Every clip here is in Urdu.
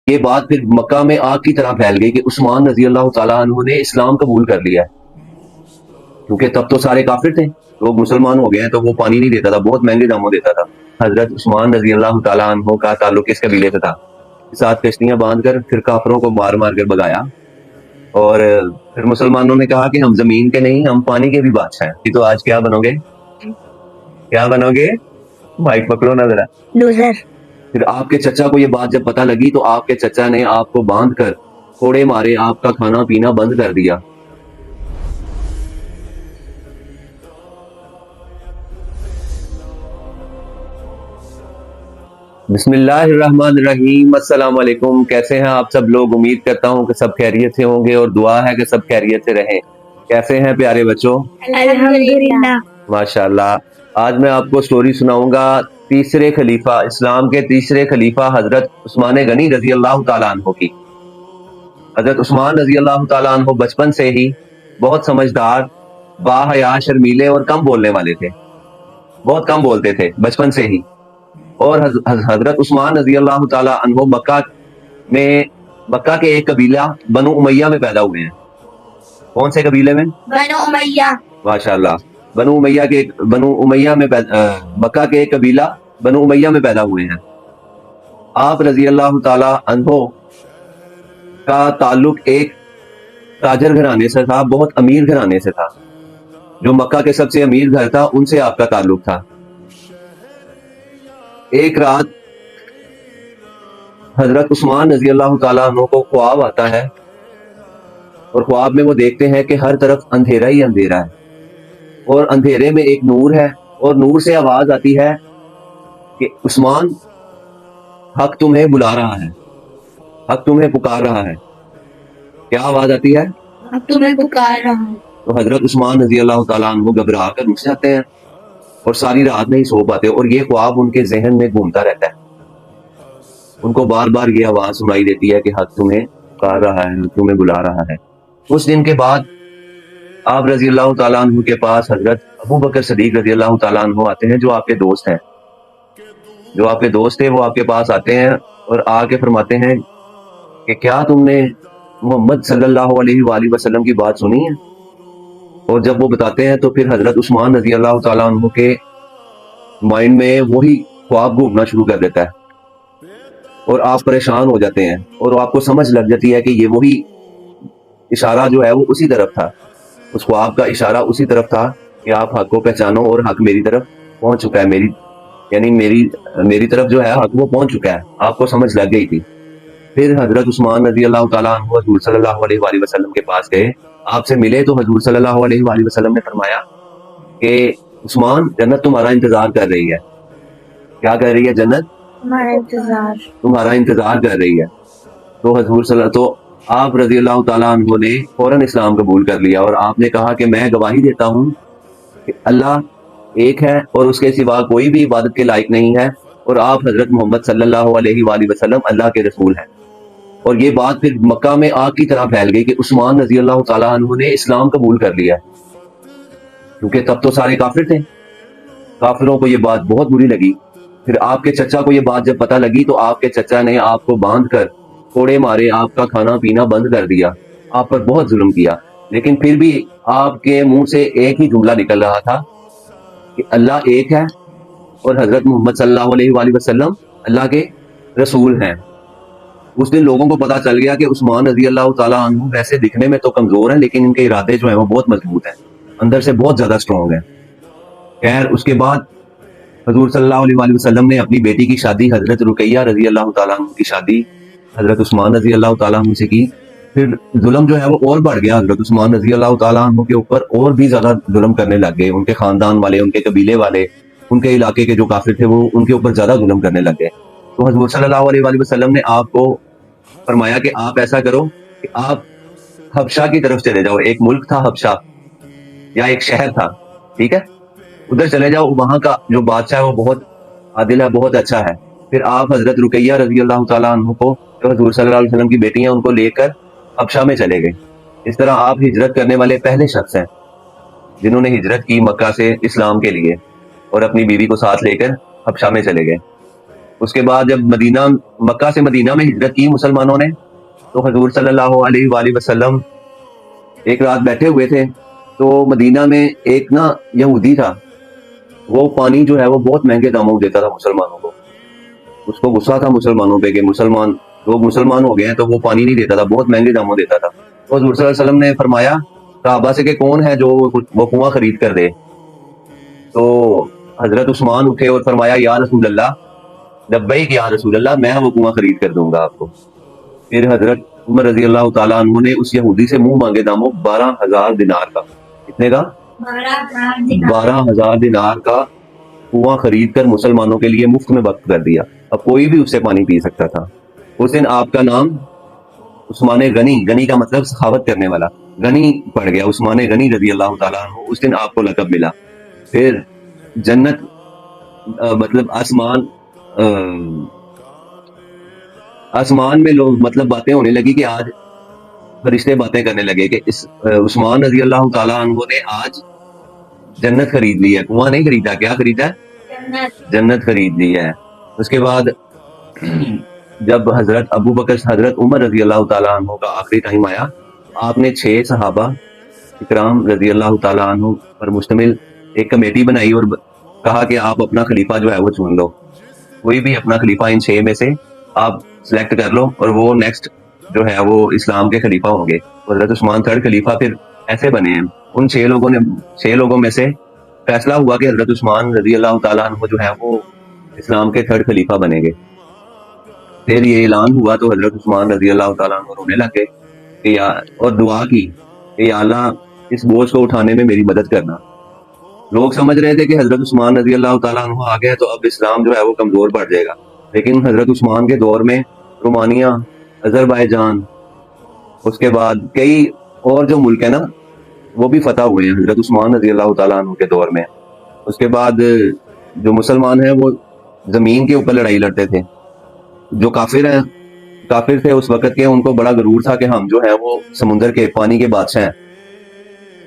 یہ بات پھر مکہ میں آگ کی طرح پھیل گئی کہ عثمان رضی اللہ تعالیٰ عنہ نے اسلام قبول کر لیا ہے، کیونکہ تب تو سارے کافر تھے، لوگ مسلمان ہو گئے ہیں تو وہ پانی نہیں دیتا تھا، بہت مہنگے داموں دیتا تھا۔ حضرت عثمان رضی اللہ تعالیٰ عنہ کا تعلق اس قبیلے سے تھا، ساتھ کشتیاں باندھ کر پھر کافروں کو مار مار کر بگایا، اور پھر مسلمانوں نے کہا کہ ہم زمین کے نہیں، ہم پانی کے بھی بادشاہ ہیں۔ تو آج کیا بنو گے؟ کیا بنو گے؟ مائک پکڑو نا ذرا۔ لوزر۔ پھر آپ کے چچا کو یہ بات جب پتہ لگی تو آپ کے چچا نے آپ کو باندھ کر کوڑے مارے، آپ کا کھانا پینا بند کر دیا۔ بسم اللہ الرحمن الرحیم۔ السلام علیکم، کیسے ہیں آپ سب لوگ؟ امید کرتا ہوں کہ سب خیریت سے ہوں گے اور دعا ہے کہ سب خیریت سے رہیں۔ کیسے ہیں پیارے بچوں؟ الحمدللہ۔ ماشاءاللہ۔ آج میں آپ کو سٹوری سناؤں گا تیسرے خلیفہ، اسلام کے تیسرے خلیفہ حضرت عثمان غنی رضی اللہ تعالیٰ عنہ کی۔ حضرت عثمان رضی اللہ تعالیٰ عنہ بچپن سے ہی بہت سمجھدار، باحیا، شرمیلے اور کم بولنے والے تھے، بہت کم بولتے تھے بچپن سے ہی۔ اور حضرت عثمان رضی اللہ تعالیٰ عنہ مکہ کے ایک قبیلہ بنو امیہ میں پیدا ہوئے ہیں۔ کون سے قبیلے میں؟ بنو امیہ۔ ماشاءاللہ۔ بنو امیہ میں مکہ کے ایک قبیلہ بنو امیہ میں پیدا ہوئے ہیں۔ آپ رضی اللہ تعالیٰ عنہ کا تعلق ایک تاجر گھرانے سے تھا، بہت امیر گھرانے سے تھا، جو مکہ کے سب سے امیر گھر تھا ان سے آپ کا تعلق تھا۔ ایک رات حضرت عثمان رضی اللہ تعالیٰ عنہ کو خواب آتا ہے، اور خواب میں وہ دیکھتے ہیں کہ ہر طرف اندھیرا ہی اندھیرا ہے، اور اندھیرے میں ایک نور ہے، اور نور سے آواز آتی ہے کہ عثمان، حق تمہیں بلا رہا ہے، حق تمہیں پکار رہا ہے۔ کیا آواز آتی ہے؟ حق تمہیں پکار رہا ہے۔ تو حضرت عثمان رضی اللہ تعالیٰ عنہ گھبرا کر اٹھ جاتے ہیں اور ساری رات نہیں سو پاتے، اور یہ خواب ان کے ذہن میں گھومتا رہتا ہے۔ ان کو بار بار یہ آواز سنائی دیتی ہے کہ حق تمہیں پکار رہا ہے، حق تمہیں بلا رہا ہے۔ اس دن کے بعد آپ رضی اللہ تعالیٰ عنہ کے پاس حضرت ابو بکر صدیق رضی اللہ تعالیٰ عنہ آتے ہیں، جو آپ کے دوست ہیں، جو آپ کے دوست تھے، وہ آپ کے پاس آتے ہیں اور آ کے فرماتے ہیں کہ کیا تم نے محمد صلی اللہ علیہ وآلہ وسلم کی بات سنی ہے؟ اور جب وہ بتاتے ہیں تو پھر حضرت عثمان رضی اللہ تعالیٰ عنہ کے مائنڈ میں وہی خواب گھومنا شروع کر دیتا ہے، اور آپ پریشان ہو جاتے ہیں، اور آپ کو سمجھ لگ جاتی ہے کہ یہ وہی اشارہ جو ہے وہ اسی طرف تھا، اس خواب کا اشارہ اسی طرف تھا کہ آپ حق کو پہچانو، اور حق میری طرف پہنچ چکا ہے، میری طرف جو ہے حق وہ پہنچ چکا ہے، آپ کو سمجھ لگ گئی تھی۔ پھر حضرت عثمان رضی اللہ تعالیٰ عنہ حضور صلی اللہ علیہ وآلہ وسلم کے پاس گئے، آپ سے ملے، تو حضور صلی اللہ علیہ وآلہ وسلم نے فرمایا کہ عثمان، جنت تمہارا انتظار کر رہی ہے۔ کیا کر رہی ہے؟ جنت تمہارا انتظار کر رہی ہے۔ تو آپ رضی اللہ تعالیٰ عنہ نے فوراً اسلام قبول کر لیا، اور آپ نے کہا کہ میں گواہی دیتا ہوں کہ اللہ ایک ہے اور اس کے سوا کوئی بھی عبادت کے لائق نہیں ہے، اور آپ حضرت محمد صلی اللہ علیہ وآلہ وسلم اللہ کے رسول ہیں۔ اور یہ بات پھر مکہ میں آگ کی طرح پھیل گئی کہ عثمان رضی اللہ تعالیٰ عنہ نے اسلام قبول کر لیا، کیونکہ تب تو سارے کافر تھے، کافروں کو یہ بات بہت بری لگی۔ پھر آپ کے چچا کو یہ بات جب پتہ لگی تو آپ کے چچا نے آپ کو باندھ کر کوڑے مارے، آپ کا کھانا پینا بند کر دیا، آپ پر بہت ظلم کیا، لیکن پھر بھی آپ کے منہ سے ایک ہی جملہ نکل رہا تھا کہ اللہ ایک ہے اور حضرت محمد صلی اللہ علیہ وآلہ وسلم اللہ کے رسول ہیں۔ اس دن لوگوں کو پتا چل گیا کہ عثمان رضی اللہ تعالیٰ عنہ ویسے دکھنے میں تو کمزور ہیں، لیکن ان کے ارادے جو ہیں وہ بہت مضبوط ہیں، اندر سے بہت زیادہ اسٹرانگ ہیں۔ خیر، اس کے بعد حضور صلی اللہ علیہ وآلہ وسلم نے اپنی بیٹی کی شادی حضرت رقیہ رضی اللہ تعالیٰ عنہ کی شادی حضرت عثمان رضی اللہ تعالیٰ عنہ سے کی۔ پھر ظلم جو ہے وہ اور بڑھ گیا، حضرت عثمان رضی اللہ تعالیٰ عنہ کے اوپر اور بھی زیادہ ظلم کرنے لگ گئے، ان کے خاندان والے، ان کے قبیلے والے، ان کے علاقے کے جو کافر تھے وہ ان کے اوپر زیادہ ظلم کرنے لگ گئے۔ تو حضور صلی اللہ علیہ وآلہ وسلم نے آپ کو فرمایا کہ آپ ایسا کرو کہ آپ حبشہ کی طرف چلے جاؤ، ایک ملک تھا حبشہ، یا ایک شہر تھا، ٹھیک ہے، ادھر چلے جاؤ، وہاں کا جو بادشاہ ہے وہ بہت عادل ہے، بہت اچھا ہے۔ پھر آپ حضرت رقیہ رضی اللہ تعالیٰ عنہ کو، جو حضور صلی اللہ علیہ وسلم کی بیٹی ہیں، ان کو لے کر حبشہ میں چلے گئے۔ اس طرح آپ ہجرت کرنے والے پہلے شخص ہیں جنہوں نے ہجرت کی مکہ سے اسلام کے لیے، اور اپنی بیوی کو ساتھ لے کر حبشہ میں چلے گئے۔ اس کے بعد جب مکہ سے مدینہ میں ہجرت کی مسلمانوں نے، تو حضور صلی اللہ علیہ وآلہ وسلم ایک رات بیٹھے ہوئے تھے، تو مدینہ میں ایک نا یہودی تھا، وہ پانی جو ہے وہ بہت مہنگے داموں میں دیتا تھا مسلمانوں کو. اس کو غصہ تھا مسلمانوں پہ کہ لوگ مسلمان ہو گئے ہیں تو وہ پانی نہیں دیتا تھا، بہت مہنگے داموں دیتا تھا. تو حضور صلی اللہ علیہ وسلم نے فرمایا صحابہ سے کہ کون ہے جو وہ کنواں خرید کر دے. تو حضرت عثمان اٹھے اور فرمایا یا رسول اللہ، لبیک یا رسول اللہ، میں وہ کنواں خرید کر دوں گا آپ کو. پھر حضرت عمر رضی اللہ تعالیٰ عنہ نے اس یہودی سے منہ مانگے داموں 12,000 دینار کا، کتنے کا؟ 12,000 دینار کا کنواں خرید کر مسلمانوں کے لیے مفت میں وقف کر دیا. اب کوئی بھی اس سے پانی پی سکتا تھا. اس دن آپ کا نام عثمان غنی کا مطلب سخاوت کرنے والا، غنی پڑ گیا، عثمان غنی رضی اللہ تعالیٰ عنہ. اس دن آپ کو لقب ملا. پھر جنت مطلب آسمان میں لوگ مطلب باتیں ہونے لگی کہ آج فرشتے باتیں کرنے لگے کہ اس عثمان رضی اللہ تعالیٰ عنہ نے آج جنت خرید لی ہے. کنواں نہیں خریدا، کیا خریدا ہے؟ جنت خرید لی ہے. اس کے بعد جب حضرت عمر رضی اللہ تعالیٰ عنہ کا آخری ٹائم آیا، آپ نے 6 صحابہ اکرام رضی اللہ تعالیٰ عنہ پر مشتمل ایک کمیٹی بنائی اور کہا کہ آپ اپنا خلیفہ جو ہے وہ چن لو، کوئی بھی اپنا خلیفہ ان 6 میں سے آپ سلیکٹ کر لو اور وہ نیکسٹ جو ہے وہ اسلام کے خلیفہ ہوں گے. حضرت عثمان 3rd خلیفہ پھر ایسے بنے ہیں. ان 6 لوگوں میں سے فیصلہ ہوا کہ حضرت عثمان رضی اللہ تعالیٰ عنہ جو ہے وہ اسلام کے 3rd خلیفہ بنیں گے. پھر یہ اعلان ہوا تو حضرت عثمان رضی اللہ تعالیٰ عنہ رونے لگے کہ اور دعا کی کہ یا اللہ اس بوجھ کو اٹھانے میں میری مدد کرنا. لوگ سمجھ رہے تھے کہ حضرت عثمان رضی اللہ تعالیٰ عنہ آ گئے تو اب اسلام جو ہے وہ کمزور پڑ جائے گا، لیکن حضرت عثمان کے دور میں رومانیہ، آذربائیجان، اس کے بعد کئی اور جو ملک ہیں نا وہ بھی فتح ہوئے ہیں حضرت عثمان رضی اللہ تعالیٰ عنہ کے دور میں. اس کے بعد جو مسلمان ہیں وہ زمین کے اوپر لڑائی لڑتے تھے. جو کافر تھے اس وقت کے، ان کو بڑا غرور تھا کہ ہم جو ہے وہ سمندر کے پانی کے بادشاہ ہیں.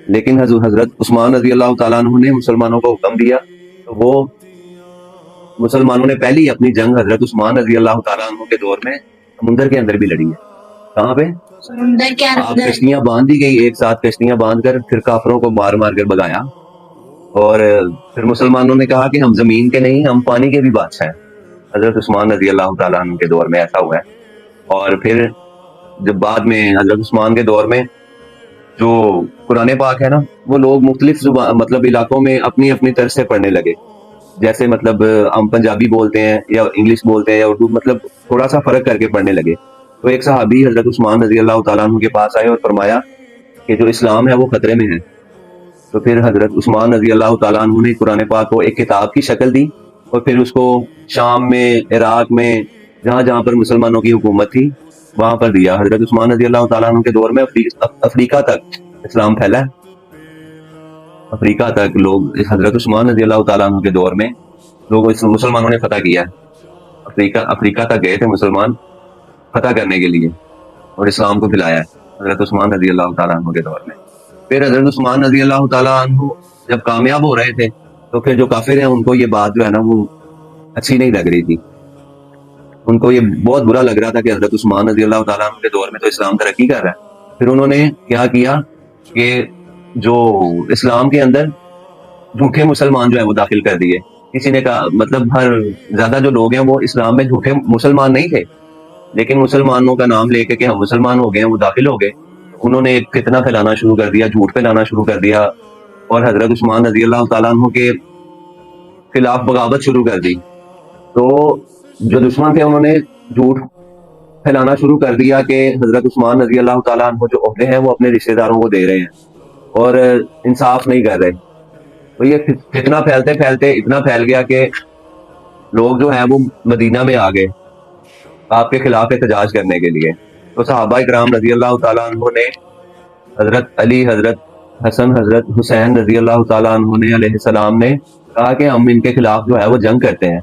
لیکن حضرت عثمان رضی اللہ تعالیٰ عنہ نے مسلمانوں کو حکم دیا تو وہ مسلمانوں نے پہلی اپنی جنگ حضرت عثمان رضی اللہ تعالیٰ عنہ کے دور میں سمندر کے اندر بھی لڑی ہے. کہاں پہ؟ سمندر کے آپ اندر. کشتیاں باندھ دی گئی، ایک ساتھ کشتیاں باندھ کر پھر کافروں کو مار کر بگایا. اور پھر مسلمانوں نے کہا کہ ہم زمین کے نہیں، ہم پانی کے بھی بادشاہ ہیں. حضرت عثمان رضی اللہ تعالیٰ عنہ کے دور میں ایسا ہوا ہے. اور پھر جب بعد میں حضرت عثمان کے دور میں جو قرآن پاک ہے نا وہ لوگ مختلف مطلب علاقوں میں اپنی اپنی طرز سے پڑھنے لگے. جیسے مطلب ہم پنجابی بولتے ہیں یا انگلش بولتے ہیں یا اردو، مطلب تھوڑا سا فرق کر کے پڑھنے لگے. تو ایک صحابی حضرت عثمان رضی اللہ تعالیٰ عنہ کے پاس آئے اور فرمایا کہ جو اسلام ہے وہ خطرے میں ہے. تو پھر حضرت عثمان رضی اللہ تعالیٰ عنہ نے قرآن پاک کو ایک کتاب کی شکل دی اور پھر اس کو شام میں، عراق میں، جہاں جہاں پر مسلمانوں کی حکومت تھی وہاں پر دیا. حضرت عثمان رضی اللہ تعالیٰ عنہ کے دور میں افریقہ تک اسلام پھیلا ہے. افریقہ تک لوگ حضرت عثمان رضی اللہ تعالیٰ عنہ کے دور میں لوگ مسلمانوں نے فتح کیا ہے. افریقہ تک گئے تھے مسلمان فتح کرنے کے لیے اور اسلام کو پھیلایا ہے حضرت عثمان رضی اللہ تعالیٰ عنہ کے دور میں. پھر حضرت عثمان رضی اللہ تعالیٰ عنہ جب کامیاب ہو رہے تھے تو پھر جو کافر ہیں ان کو یہ بات جو ہے نا وہ اچھی نہیں لگ رہی تھی. ان کو یہ بہت برا لگ رہا تھا کہ حضرت عثمان رضی اللہ تعالیٰ عنہ کے دور میں تو اسلام ترقی کر رہا ہے. پھر انہوں نے کیا کیا کہ جو اسلام کے اندر جھوٹے مسلمان جو ہے وہ داخل کر دیے. کسی نے کہا مطلب زیادہ جو لوگ ہیں وہ اسلام میں جھوٹے مسلمان نہیں تھے، لیکن مسلمانوں کا نام لے کے کہ ہم مسلمان ہو گئے ہیں وہ داخل ہو گئے. انہوں نے ایک فتنہ پھیلانا شروع کر دیا، جھوٹ پھیلانا شروع کر دیا اور حضرت عثمان رضی اللہ تعالیٰ عنہ کے خلاف بغاوت شروع کر دی. تو جو دشمن تھے انہوں نے جھوٹ پھیلانا شروع کر دیا کہ حضرت عثمان رضی اللہ تعالیٰ عنہ جو عہدے ہیں وہ اپنے رشتہ داروں کو دے رہے ہیں اور انصاف نہیں کر رہے. تو یہ فتنہ پھیلتے پھیلتے اتنا پھیل گیا کہ لوگ جو ہیں وہ مدینہ میں آ گئے آپ کے خلاف احتجاج کرنے کے لیے. تو صحابہ اکرام رضی اللہ تعالیٰ عنہ نے حضرت علی، حضرت حسن، حضرت حسین رضی اللہ تعالیٰ عنہ نے علیہ السلام نے کہا کہ ہم ان کے خلاف جو ہے وہ جنگ کرتے ہیں.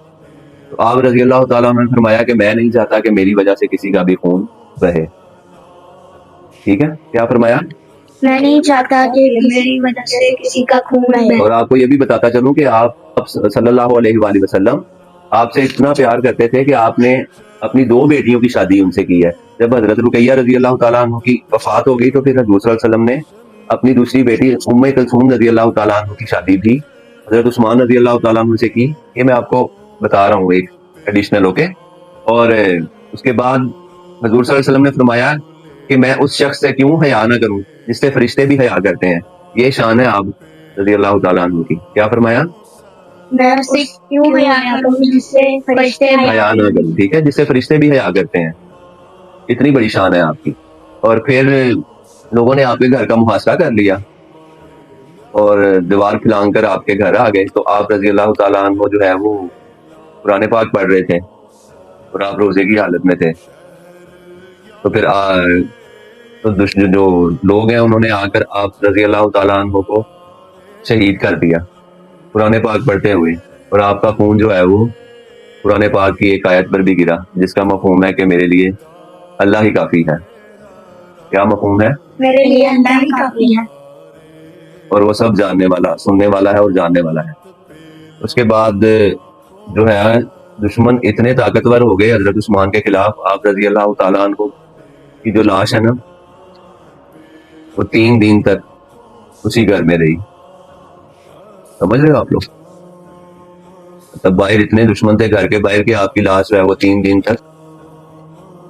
تو آپ رضی اللہ تعالیٰ عنہ نے فرمایا کہ میں نہیں چاہتا کہ میری وجہ سے کسی کا بھی خون بہے. ٹھیک ہے، کیا فرمایا؟ میں نہیں چاہتا کہ میری وجہ سے کسی کا خون بہے. اور آپ کو یہ بھی بتاتا چلوں کہ آپ صلی اللہ علیہ وآلہ وسلم آپ سے اتنا پیار کرتے تھے کہ آپ نے اپنی 2 بیٹیوں کی شادی ان سے کی ہے. جب حضرت رقیہ رضی اللہ تعالیٰ عنہ کی وفات ہو گئی تو پھر حضور صلی اللہ علیہ وسلم نے اپنی دوسری بیٹی ام کلثوم رضی اللہ تعالیٰ عنہ کی شادی بھی حضرت عثمان رضی اللہ تعالیٰ عنہ سے کی. یہ میں آپ کو بتا رہا ہوں ایک ایڈیشنل ہو کے. اور اس کے بعد حضور صلی اللہ علیہ وسلم نے فرمایا کہ میں اس شخص سے کیوں حیا نہ کروں جس سے فرشتے بھی حیا کرتے ہیں. یہ شان ہے آپ رضی اللہ تعالیٰ عنہ کی. کیا فرمایا؟ میں اس سے کیوں حیا کروں جس سے فرشتے حیا نہ کروں. ٹھیک ہے, جس سے فرشتے بھی حیا کرتے ہیں. اتنی بڑی شان ہے آپ کی. اور پھر لوگوں نے آپ کے گھر کا محاصرہ کر لیا اور دیوار پھلانگ کر آپ کے گھر آ گئے. تو آپ رضی اللہ تعالیٰ عنہ جو ہے وہ قرآن پاک پڑھ رہے تھے اور آپ روزے کی حالت میں تھے. تو پھر جو لوگ ہیں انہوں نے آ کر آپ رضی اللہ تعالیٰ عنہ کو شہید کر دیا قرآن پاک پڑھتے ہوئے. اور آپ کا خون جو ہے وہ قرآن پاک کی ایک آیت پر بھی گرا جس کا مفہوم ہے کہ میرے لیے اللہ ہی کافی ہے. کیا مفہوم ہے؟ میرے لیے اللہ ہی کافی ہے. اور وہ سب جاننے والا, سننے والا ہے اور جاننے والا ہے. اس کے بعد جو ہے دشمن اتنے طاقتور ہو گئے حضرت عثمان کے خلاف. آپ رضی اللہ تعالیٰ عنہ کی جو لاش ہے نا وہ 3 دن تک اسی گھر میں رہی. سمجھ رہے ہو آپ لوگ؟ تب باہر اتنے دشمن تھے گھر کے باہر کہ آپ کی لاش جو ہے وہ 3 دن تک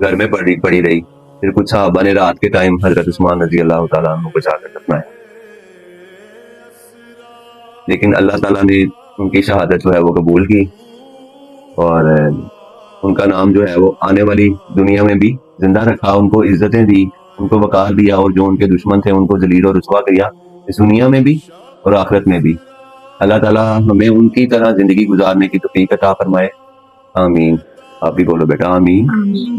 گھر میں پڑی رہی. پھر کچھ صحابہ نے رات کے ٹائم حضرت عثمان رضی اللہ تعالیٰ عنہ کو جا کر دفنایا, لیکن اللہ تعالیٰ نے ان کی شہادت جو ہے وہ قبول کی اور ان کا نام جو ہے وہ آنے والی دنیا میں بھی زندہ رکھا. ان کو عزتیں دی, ان کو وقار دیا, اور جو ان کے دشمن تھے ان کو ذلیل اور رسوا کیا اس دنیا میں بھی اور آخرت میں بھی. اللہ تعالیٰ ہمیں ان کی طرح زندگی گزارنے کی توفیق عطا فرمائے. آمین. آپ بھی بولو بیٹا آمین.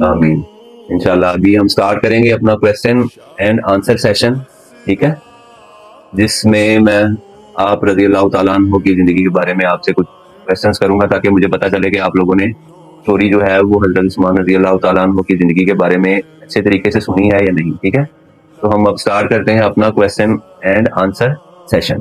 آمین. انشاءاللہ ابھی ہم سٹارٹ کریں گے اپنا کویسچن اینڈ آنسر سیشن, ٹھیک ہے, جس میں میں آپ رضی اللہ تعالیٰ عنہ کی زندگی کے بارے میں آپ سے کچھ کویسچنس کروں گا تاکہ مجھے پتہ چلے کہ آپ لوگوں نے اسٹوری جو ہے وہ حضرت عثمان رضی اللہ تعالیٰ عنہ کی زندگی کے بارے میں اچھے طریقے سے سنی ہے یا نہیں. ٹھیک ہے, تو ہم اب سٹارٹ کرتے ہیں اپنا کویسچن اینڈ آنسر سیشن.